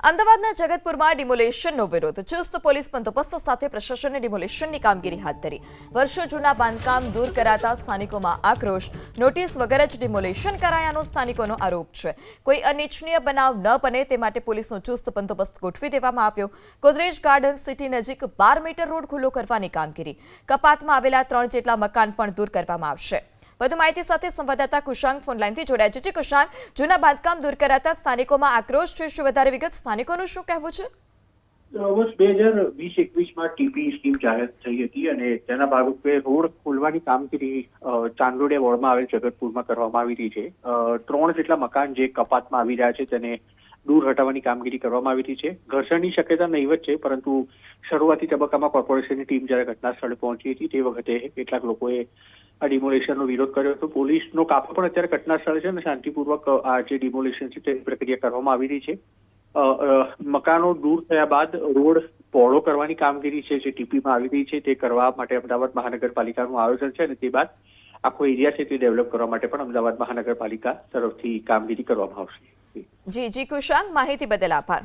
અમદાવાદના જગતપુરમાં ડિમોલેશનનો વિરોધ. ચુસ્ત પોલીસ બંદોબસ્ત સાથે પ્રશાસને ડિમોલેશનની કામગીરી હાથ ધરી. વર્ષો જૂના બાંધકામ દૂર કરાતા સ્થાનિકોમાં આક્રોશ. નોટિસ વગર જ ડિમોલેશન કરાયાનો સ્થાનિકોનો આરોપ છે. કોઈ અનિચ્છનીય બનાવ ન બને તે માટે પોલીસનો ચુસ્ત બંદોબસ્ત ગોઠવી દેવામાં આવ્યો. ગોદરેજ ગાર્ડન સિટી નજીક 12 મીટર રોડ ખુલ્લો કરવાની કામગીરી. કપાતમાં આવેલા 3 જેટલા મકાન પણ દૂર કરવામાં આવશે. વધુ માહિતી સાથે સંવાદદાતા કુશાંગ ફોનલાઈનથી જોડાયા છે. કુશાંગ, જૂના બાંધકામ દૂર કરાતા સ્થાનિકોમાં આક્રોશ છે. શું વધારે વિગત? સ્થાનિકોનું શું કહેવું છે? વર્ષ 2020-21માં ટીપી સ્કીમ જાહેર થઈ હતી અને તેના ભાગરૂપે રોડ ખોલવાની કામગીરી ચાંદોડિયા વોર્ડમાં આવેલ જગતપુરમાં કરવામાં આવી રહી છે. 3 જેટલા મકાન જે કપાતમાં આવી રહ્યા છે તેને દૂર હટાવવાની કામગીરી કરવામાં આવી રહી છે. ઘર્ષણની શક્યતા નહીવત છે, પરંતુ શરૂઆતી તબક્કામાં કોર્પોરેશનની ટીમ જ્યારે ઘટના સ્થળે પહોંચી હતી તે વખતે કેટલાક લોકોએ આ ડિમોલેશનનો વિરોધ કર્યો હતો. પોલીસનો કાફલો પણ અત્યારે ઘટના સ્થળે છે અને શાંતિપૂર્વક આ જે ડિમોલેશન છે તેની પ્રક્રિયા કરવામાં આવી રહી છે. મકાનો દૂર થયા બાદ રોડ પહોળો કરવાની કામગીરી છે જે ટીપીમાં આવી રહી છે તે કરવા માટે અમદાવાદ મહાનગરપાલિકાનું આયોજન છે અને તે બાદ આખો એરિયા છે તે ડેવલપ કરવા માટે પણ અમદાવાદ મહાનગરપાલિકા તરફથી કામગીરી કરવામાં આવશે. જી કુશાંગ, માહિતી બદલ આભાર.